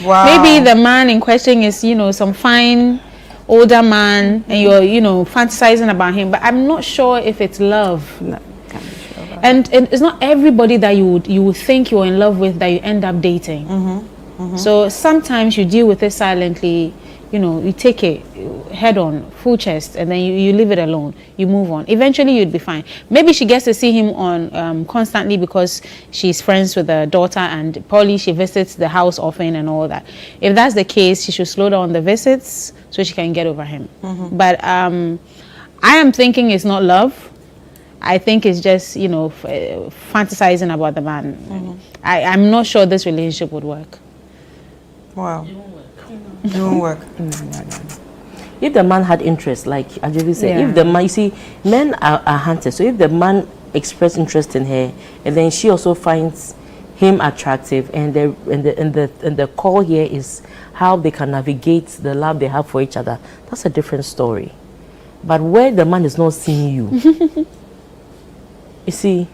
Wow. maybe the man in question is, you know, some fine older man, and you're, you know, fantasizing about him. But I'm not sure if it's love. No, can't be sure about And it's not everybody that you would think you're in love with that you end up dating. So sometimes you deal with it silently. You know, you take it head on, full chest, and then you leave it alone. You move on. Eventually, you'd be fine. Maybe she gets to see him on constantly because she's friends with the daughter, and probably she visits the house often and all that. If that's the case, she should slow down the visits so she can get over him. But I am thinking it's not love. I think it's just, you know, fantasizing about the man. I'm not sure this relationship would work. Wow. It won't work. If the man had interest, like Ajovi said, Yeah. if the man, you see, men are hunters. So if the man expressed interest in her, and then she also finds him attractive, and the call here is how they can navigate the love they have for each other. That's a different story. But where the man is not seeing you, you see.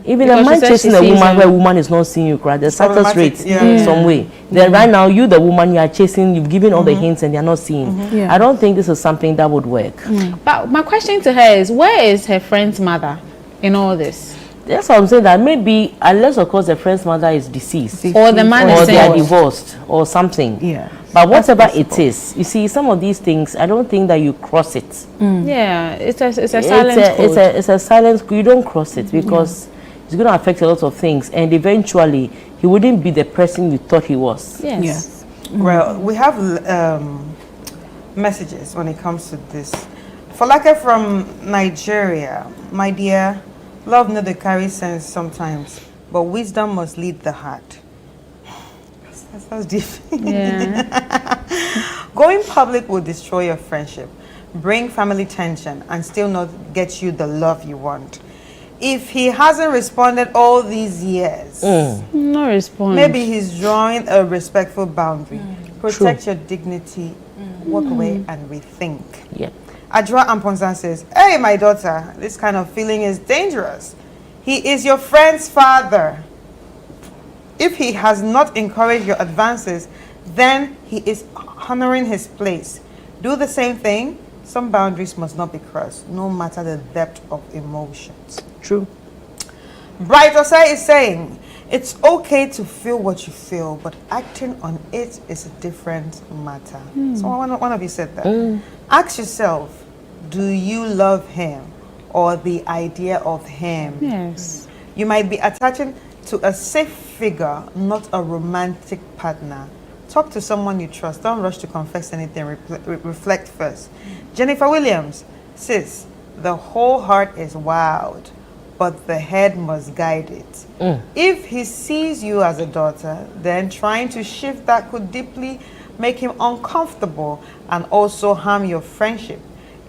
Even Because a man she said chasing she a sees woman you. where a woman is not seeing you, cry. The success Problematic, rate yeah. in some way. Then right now, you the woman, you are chasing, you've given all the hints, and they are not seeing. Yeah. I don't think this is something that would work. But my question to her is, where is her friend's mother in all this? That's what I'm saying. That maybe, unless of course the friend's mother is deceased, Or the man or is they are single. divorced, or something. Yeah. But whatever it is, you see, some of these things, I don't think that you cross it. Yeah, it's a silent code. It's a silence. You don't cross it because it's going to affect a lot of things, and eventually he wouldn't be the person you thought he was. Yes. Yes. Well, we have messages when it comes to this. Falake from Nigeria, my dear, love no dey carry sense sometimes, but wisdom must lead the heart. That's deep. Yeah. Going public will destroy your friendship, bring family tension, and still not get you the love you want. If he hasn't responded all these years, No response. maybe he's drawing a respectful boundary. Protect your dignity, walk away, and rethink. Yep. Ajwa Amponsan says, hey, my daughter, this kind of feeling is dangerous. He is your friend's father. If he has not encouraged your advances, then he is honoring his place. Do the same thing. Some boundaries must not be crossed, no matter the depth of emotions. True. Bright Osai is saying, it's okay to feel what you feel, but acting on it is a different matter. So one of you said that. Ask yourself, do you love him or the idea of him? Yes. You might be attaching to a safe figure, not a romantic partner. Talk to someone you trust. Don't rush to confess anything. Reflect first. Jennifer Williams, sis, the whole heart is wild, but the head must guide it. If he sees you as a daughter, then trying to shift that could deeply make him uncomfortable and also harm your friendship.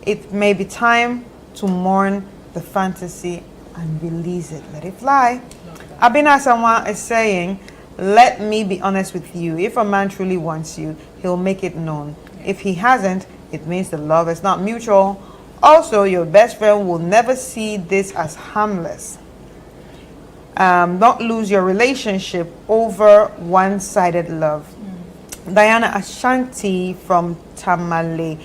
It may be time to mourn the fantasy and release it. Let it fly. Abina Sanwa is saying, let me be honest with you. If a man truly wants you, he'll make it known. If he hasn't, it means the love is not mutual. Also, your best friend will never see this as harmless. Don't lose your relationship over one-sided love. Diana Ashanti from Tamale.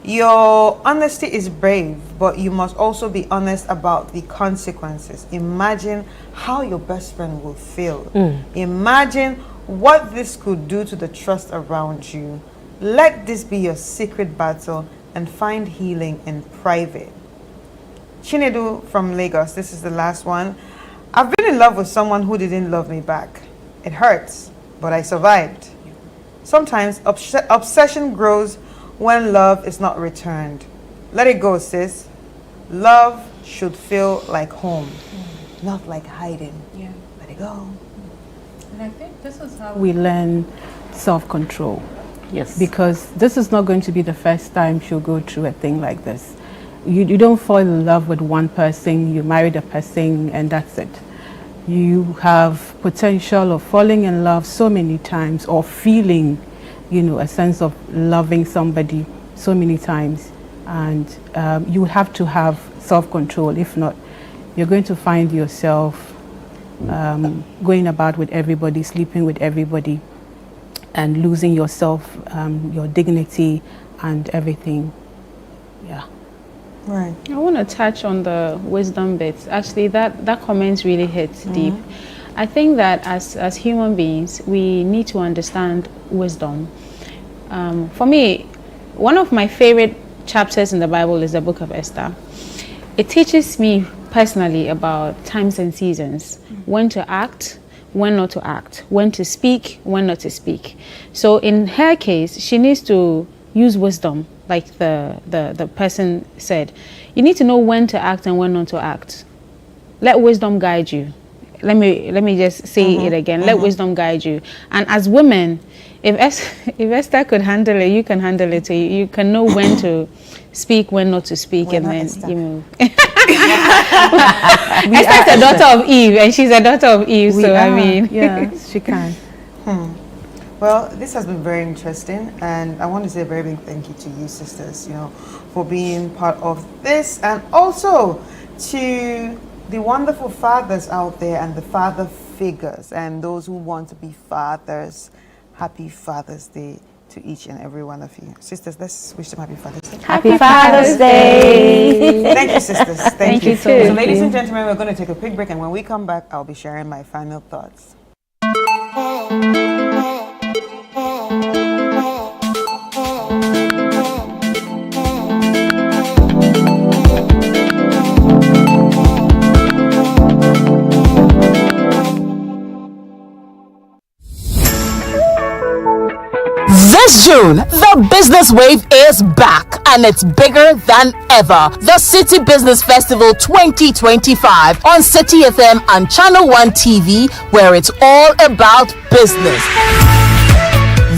Your honesty is brave, but you must also be honest about the consequences. Imagine how your best friend will feel. Imagine what this could do to the trust around you. Let this be your secret battle and find healing in private. Chinedu from Lagos, this is the last one. I've been in love with someone who didn't love me back. It hurts, but I survived. Sometimes obsession grows when love is not returned. Let it go, sis. Love should feel like home, not like hiding. Yeah. Let it go. And I think this is how we learn self-control. Yes. Because this is not going to be the first time she'll go through a thing like this. You don't fall in love with one person, you marry the person, and that's it. You have potential of falling in love so many times, or feeling, a sense of loving somebody so many times. And you have to have self-control. If not, you're going to find yourself going about with everybody, sleeping with everybody, and losing yourself, your dignity, and everything. Yeah. Right. I want to touch on the wisdom bit. Actually, that comment really hits deep. I think that as human beings, we need to understand wisdom. For me, one of my favorite chapters in the Bible is the book of Esther. It teaches me personally about times and seasons, when to act, when not to act, when to speak, when not to speak. So in her case, she needs to use wisdom, like the person said. You need to know when to act and when not to act. Let wisdom guide you. Let me just say it again. Let wisdom guide you. And as women, if Esther could handle it, you can handle it too. You can know when to speak, when not to speak, and then you move. Esther's a daughter of Eve, and she's a daughter of Eve. Yeah, she can. Well, this has been very interesting, and I want to say a very big thank you to you, sisters, for being part of this, and also to the wonderful fathers out there and the father figures and those who want to be fathers. Happy Father's Day to each and every one of you. Sisters, let's wish them Happy Father's Day. Happy Father's Day. Thank you, sisters. Thank you. you So, too. ladies and gentlemen, we're going to take a quick break, and when we come back, I'll be sharing my final thoughts. This June, the business wave is back and it's bigger than ever. The City Business Festival 2025 on City FM and Channel 1 TV, where it's all about business.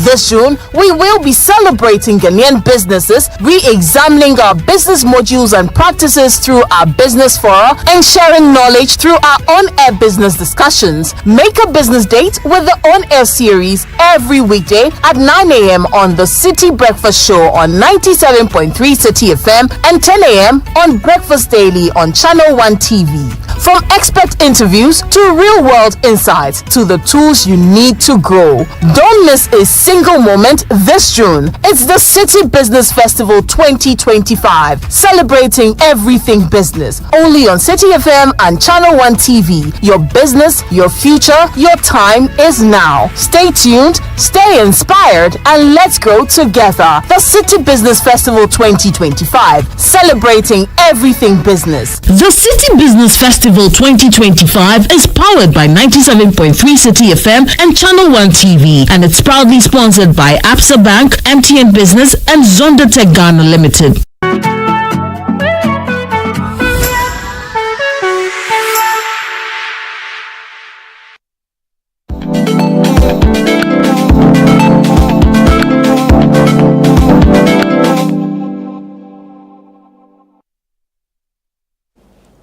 This June, we will be celebrating Ghanaian businesses, re-examining our business modules and practices through our business forum, and sharing knowledge through our on-air business discussions. Make a business date with the on-air series every weekday at 9 a.m. on the City Breakfast Show on 97.3 City FM and 10 a.m. on Breakfast Daily on Channel 1 TV. From expert interviews to real-world insights to the tools you need to grow. Don't miss a single moment this June. It's the City Business Festival 2025, celebrating everything business. Only on City FM and Channel 1 TV. Your business, your future, your time is now. Stay tuned, stay inspired, and let's grow together. The City Business Festival 2025, celebrating everything business. The City Business Festival 2025 is powered by 97.3 City FM and Channel 1 TV, and it's proudly sponsored by Absa Bank, MTN Business, and Zonda Tech Ghana Limited.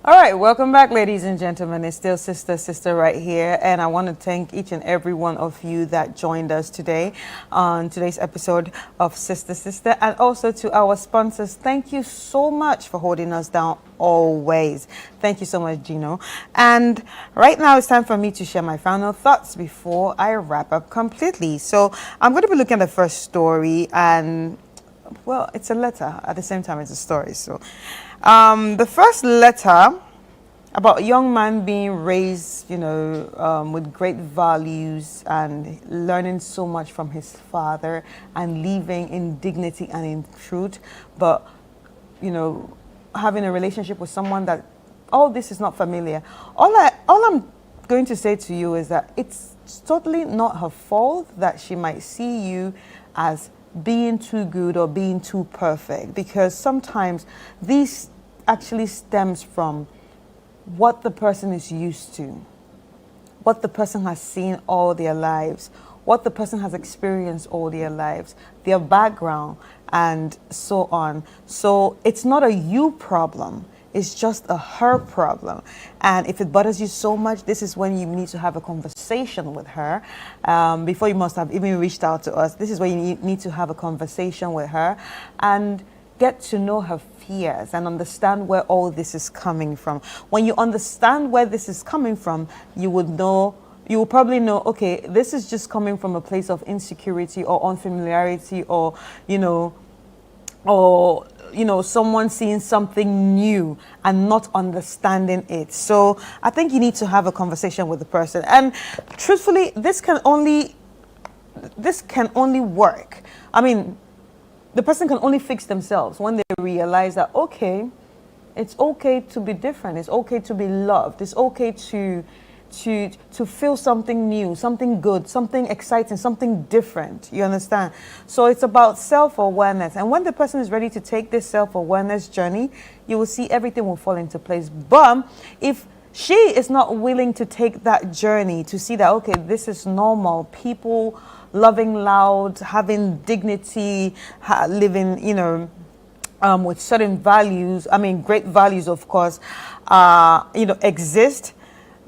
All right, welcome back, ladies and gentlemen. It's still Sister right here, and I want to thank each and every one of you that joined us today on today's episode of Sister, and also to our sponsors. Thank you so much for holding us down always. Thank you so much, Gino. And right now it's time for me to share my final thoughts before I wrap up completely. So I'm going to be looking at the first story, and well, it's a letter. At the same time, it's a story. So the first letter about a young man being raised, with great values and learning so much from his father and living in dignity and in truth, but, having a relationship with someone that all this is not familiar. All I'm going to say to you is that it's totally not her fault that she might see you as being too good or being too perfect, because sometimes this actually stems from what the person is used to, what the person has seen all their lives, what the person has experienced all their lives, their background, and so on. So it's not a you problem. It's just a her problem. And if it bothers you so much, this is when you need to have a conversation with her. Before you must have even reached out to us. This is where you need to have a conversation with her and get to know her fears and understand where all this is coming from. When you understand where this is coming from, you will probably know, okay, this is just coming from a place of insecurity or unfamiliarity, or, someone seeing something new and not understanding it. So I think you need to have a conversation with the person. And truthfully, this can only work. I mean, the person can only fix themselves when they realize that, okay, it's okay to be different. It's okay to be loved. It's okay to feel something new, something good, something exciting, something different. You understand? So it's about self-awareness. And when the person is ready to take this self-awareness journey, you will see everything will fall into place. But if she is not willing to take that journey to see that, okay, this is normal, people loving loud, having dignity, living, with certain values, great values, of course, exist,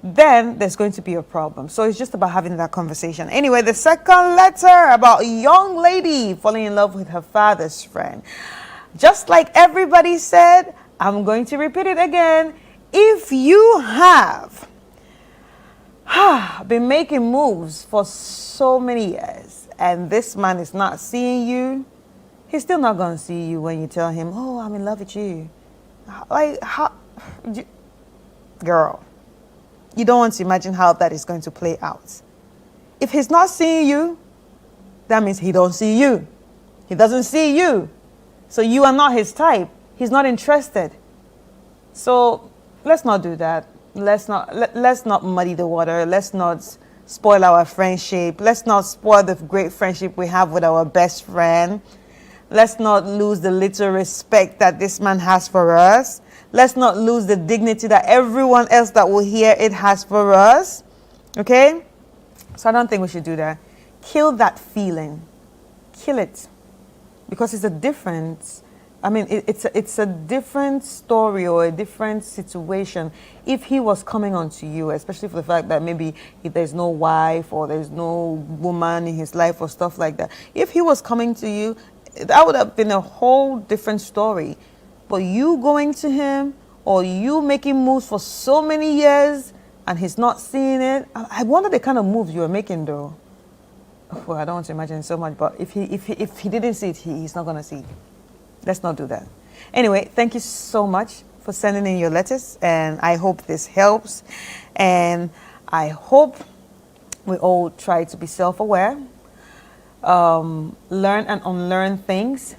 then there's going to be a problem. So it's just about having that conversation. Anyway, the second letter about a young lady falling in love with her father's friend. Just like everybody said, I'm going to repeat it again. If you have been making moves for so many years and this man is not seeing you, he's still not going to see you when you tell him, oh, I'm in love with you. Girl, you don't want to imagine how that is going to play out. If he's not seeing you, that means he don't see you. He doesn't see you. So you are not his type. He's not interested. So let's not do that. Let's not muddy the water. Let's not spoil our friendship. Let's not spoil the great friendship we have with our best friend. Let's not lose the little respect that this man has for us. Let's not lose the dignity that everyone else that will hear it has for us. Okay? So I don't think we should do that. Kill that feeling. Kill it. Because it's a different, it's a different story or a different situation if he was coming onto you, especially for the fact that maybe if there's no wife or there's no woman in his life or stuff like that. If he was coming to you, that would have been a whole different story. But you going to him or you making moves for so many years and he's not seeing it, I wonder the kind of moves you were making though. Well, I don't want to imagine so much, but if he didn't see it, he's not going to see it. Let's not do that. Anyway, thank you so much for sending in your letters, and I hope this helps. And I hope we all try to be self-aware, learn and unlearn things.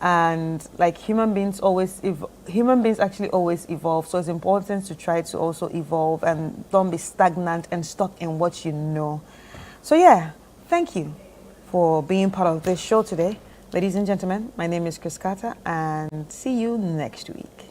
And like human beings actually always evolve. So it's important to try to also evolve and don't be stagnant and stuck in what you know. So yeah, thank you for being part of this show today. Ladies and gentlemen, my name is Kata, and see you next week.